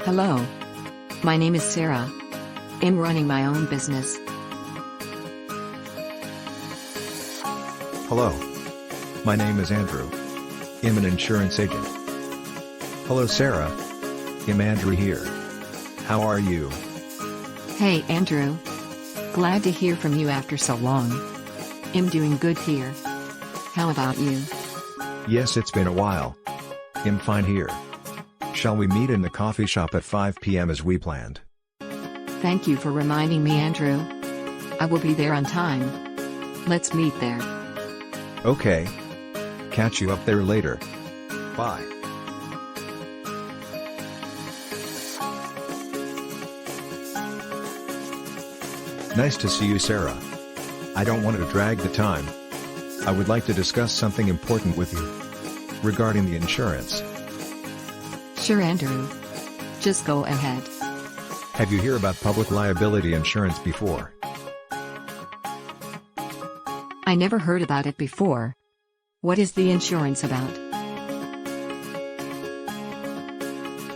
Hello. My name is Sarah. I'm running my own business. Hello. My name is Andrew. I'm an insurance agent. Hello Sarah. I'm Andrew here. How are you? Hey Andrew. Glad to hear from you after so long. I'm doing good here. How about you? Yes, it's been a while. I'm fine here. Shall we meet in the coffee shop at 5 p.m. as we planned? Thank you for reminding me, Andrew. I will be there on time. Let's meet there. Okay. Catch you up there later. Bye. Nice to see you, Sarah. I don't want to drag the time. I would like to discuss something important with you. Regarding the insurance. Sure, Andrew. Just go ahead. Have you heard about public liability insurance before? I never heard about it before. What is the insurance about?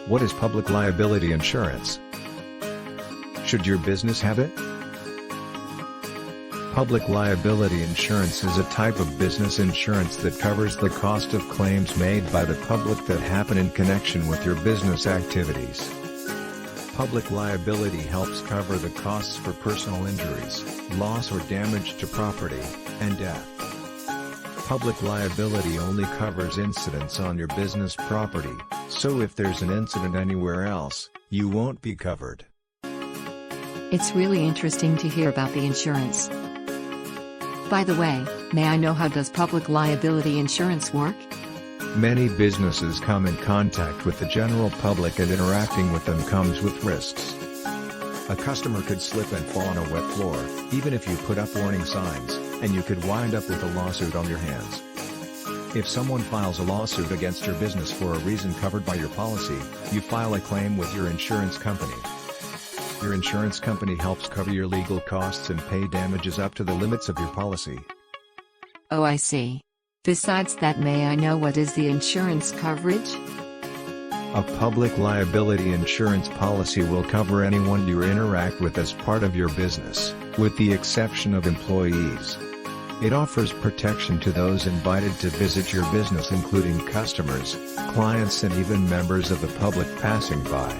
What is public liability insurance? Should your business have it? Public liability insurance is a type of business insurance that covers the cost of claims made by the public that happen in connection with your business activities. Public liability helps cover the costs for personal injuries, loss or damage to property, and death. Public liability only covers incidents on your business property, so if there's an incident anywhere else, you won't be covered. It's really interesting to hear about the insurance. By the way, may I know how does public liability insurance work? Many businesses come in contact with the general public and interacting with them comes with risks. A customer could slip and fall on a wet floor, even if you put up warning signs, and you could wind up with a lawsuit on your hands. If someone files a lawsuit against your business for a reason covered by your policy, you file a claim with your insurance company. Your insurance company helps cover your legal costs and pay damages up to the limits of your policy. Oh, I see. Besides that, may I know what is the insurance coverage? A public liability insurance policy will cover anyone you interact with as part of your business, with the exception of employees. It offers protection to those invited to visit your business, including customers, clients, and even members of the public passing by.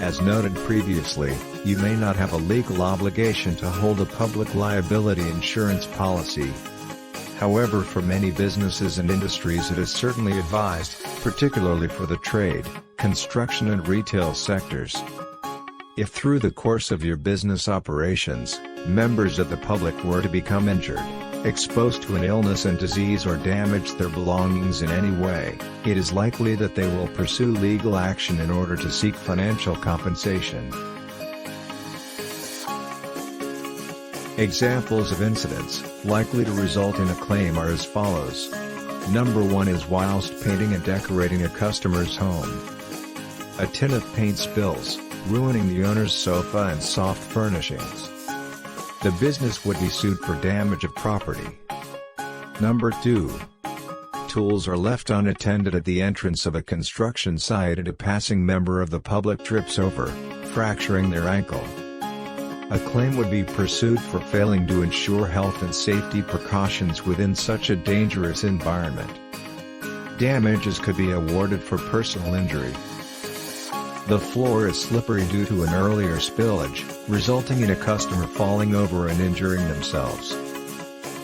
As noted previously, you may not have a legal obligation to hold a public liability insurance policy. However, for many businesses and industries it is certainly advised, particularly for the trade, construction and retail sectors. If through the course of your business operations, members of the public were to become injured, exposed to an illness and disease or damage their belongings in any way, it is likely that they will pursue legal action in order to seek financial compensation. Examples of incidents likely to result in a claim are as follows. Number 1 is whilst painting and decorating a customer's home. A tin of paint spills, ruining the owner's sofa and soft furnishings. The business would be sued for damage of property. Number 2. Tools are left unattended at the entrance of a construction site and a passing member of the public trips over, fracturing their ankle. A claim would be pursued for failing to ensure health and safety precautions within such a dangerous environment. Damages could be awarded for personal injury. The floor is slippery due to an earlier spillage, resulting in a customer falling over and injuring themselves.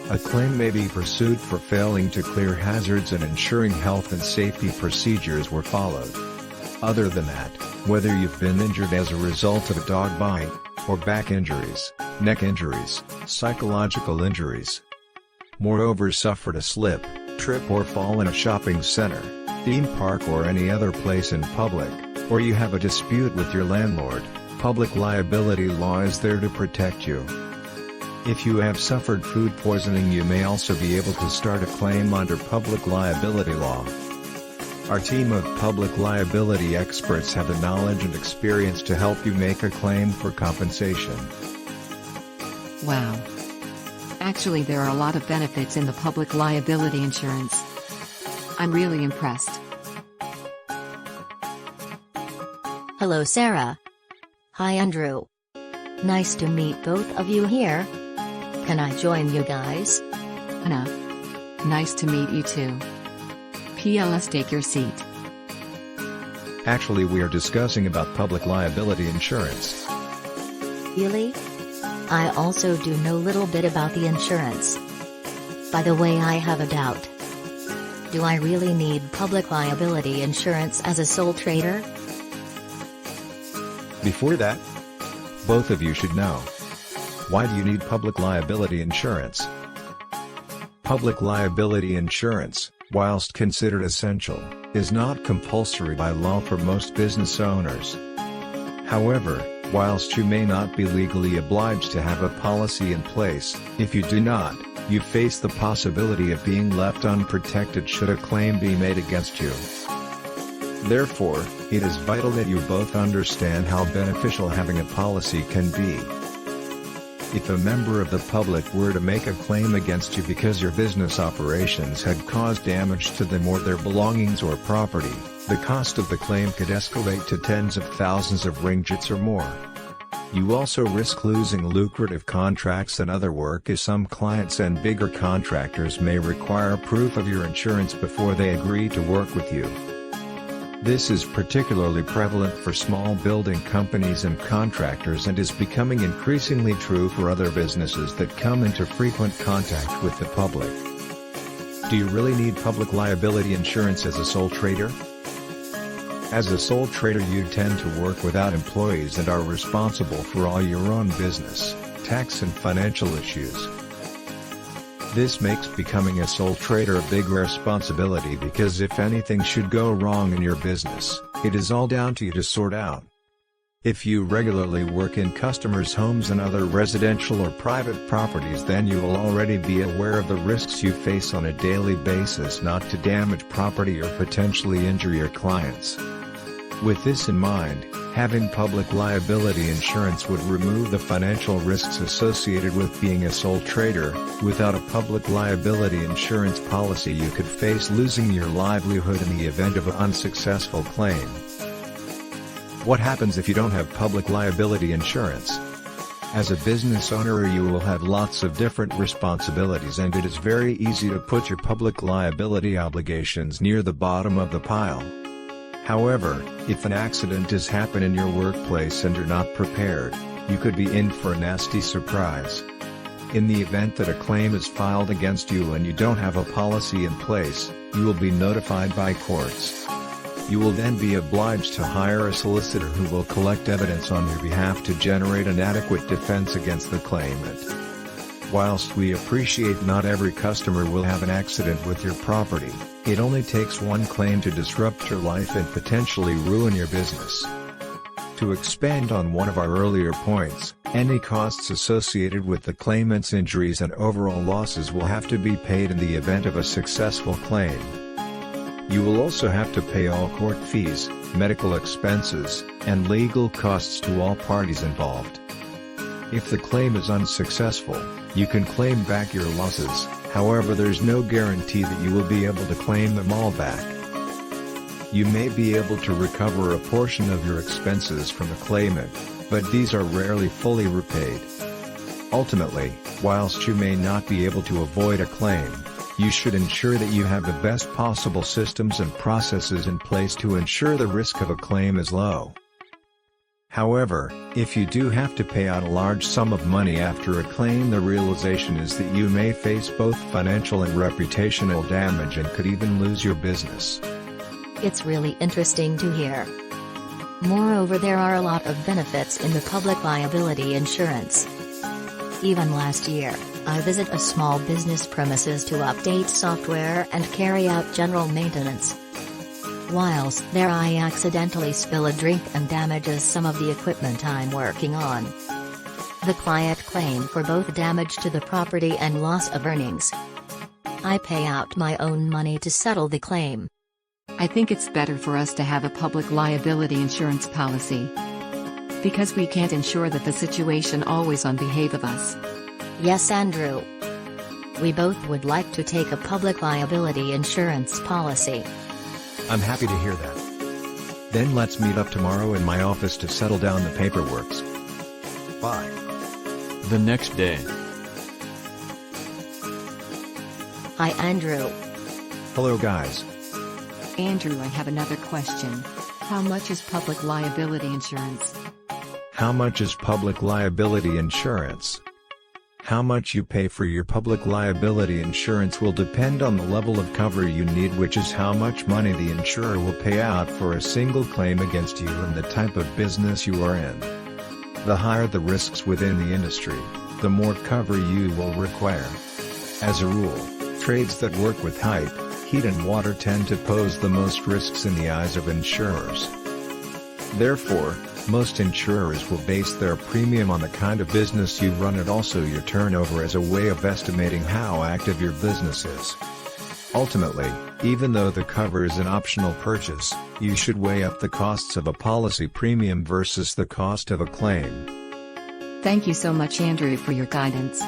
A claim may be pursued for failing to clear hazards and ensuring health and safety procedures were followed. Other than that, whether you've been injured as a result of a dog bite, or back injuries, neck injuries, psychological injuries, moreover suffered a slip, trip or fall in a shopping center, theme park or any other place in public, or you have a dispute with your landlord, public liability law is there to protect you. If you have suffered food poisoning, you may also be able to start a claim under public liability law. Our team of public liability experts have the knowledge and experience to help you make a claim for compensation. Wow. Actually, there are a lot of benefits in the public liability insurance. I'm really impressed. Hello Sarah. Hi Andrew. Nice to meet both of you here. Can I join you guys? Anna. Nice to meet you too. PLS, take your seat. Actually, we are discussing about public liability insurance. Really? I also do know little bit about the insurance. By the way, I have a doubt. Do I really need public liability insurance as a sole trader? Before that, both of you should know. Why do you need public liability insurance? Public liability insurance, whilst considered essential, is not compulsory by law for most business owners. However, whilst you may not be legally obliged to have a policy in place, if you do not, you face the possibility of being left unprotected should a claim be made against you. Therefore, it is vital that you both understand how beneficial having a policy can be. If a member of the public were to make a claim against you because your business operations had caused damage to them or their belongings or property, the cost of the claim could escalate to tens of thousands of ringgits or more. You also risk losing lucrative contracts and other work, as some clients and bigger contractors may require proof of your insurance before they agree to work with you. This is particularly prevalent for small building companies and contractors and is becoming increasingly true for other businesses that come into frequent contact with the public. Do you really need public liability insurance as a sole trader? As a sole trader, you tend to work without employees and are responsible for all your own business, tax and financial issues. This makes becoming a sole trader a big responsibility because if anything should go wrong in your business, it is all down to you to sort out. If you regularly work in customers' homes and other residential or private properties, then you will already be aware of the risks you face on a daily basis not to damage property or potentially injure your clients. With this in mind, having public liability insurance would remove the financial risks associated with being a sole trader. Without a public liability insurance policy, you could face losing your livelihood in the event of an unsuccessful claim. What happens if you don't have public liability insurance? As a business owner, you will have lots of different responsibilities, and it is very easy to put your public liability obligations near the bottom of the pile. However, if an accident does happen in your workplace and you're not prepared, you could be in for a nasty surprise. In the event that a claim is filed against you and you don't have a policy in place, you will be notified by courts. You will then be obliged to hire a solicitor who will collect evidence on your behalf to generate an adequate defense against the claimant. Whilst we appreciate not every customer will have an accident with your property, it only takes one claim to disrupt your life and potentially ruin your business. To expand on one of our earlier points, any costs associated with the claimant's injuries and overall losses will have to be paid in the event of a successful claim. You will also have to pay all court fees, medical expenses, and legal costs to all parties involved. If the claim is unsuccessful, you can claim back your losses. However, there's no guarantee that you will be able to claim them all back. You may be able to recover a portion of your expenses from the claimant, but these are rarely fully repaid. Ultimately, whilst you may not be able to avoid a claim, you should ensure that you have the best possible systems and processes in place to ensure the risk of a claim is low. However, if you do have to pay out a large sum of money after a claim, the realization is that you may face both financial and reputational damage and could even lose your business. It's really interesting to hear. Moreover, there are a lot of benefits in the public liability insurance. Even last year, I visit a small business premises to update software and carry out general maintenance. Whilst there, I accidentally spill a drink and damages some of the equipment I'm working on. The client claimed for both damage to the property and loss of earnings. I pay out my own money to settle the claim. I think it's better for us to have a public liability insurance policy. Because we can't ensure that the situation always on behalf of us. Yes, Andrew. We both would like to take a public liability insurance policy. I'm happy to hear that. Then let's meet up tomorrow in my office to settle down the paperwork. Bye. The next day. Hi Andrew. Hello guys. Andrew, I have another question. How much is public liability insurance? How much is public liability insurance? How much you pay for your public liability insurance will depend on the level of cover you need, which is how much money the insurer will pay out for a single claim against you and the type of business you are in. The higher the risks within the industry, the more cover you will require. As a rule, trades that work with height, heat and water tend to pose the most risks in the eyes of insurers. Therefore, most insurers will base their premium on the kind of business you run and also your turnover as a way of estimating how active your business is. Ultimately, even though the cover is an optional purchase, you should weigh up the costs of a policy premium versus the cost of a claim. Thank you so much, Andrew, for your guidance.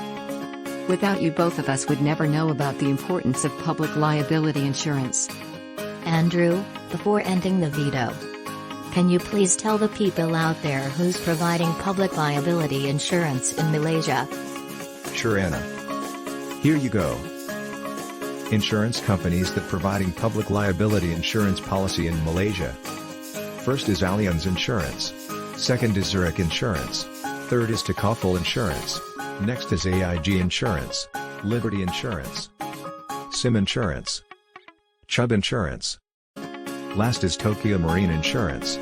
Without you, both of us would never know about the importance of public liability insurance. Andrew, before ending the video, can you please tell the people out there who's providing public liability insurance in Malaysia? Sure, Anna. Here you go. Insurance companies that providing public liability insurance policy in Malaysia. First is Allianz Insurance. Second is Zurich Insurance. Third is Takaful Insurance. Next is AIG Insurance, Liberty Insurance, Sim Insurance, Chubb Insurance. Last is Tokyo Marine Insurance.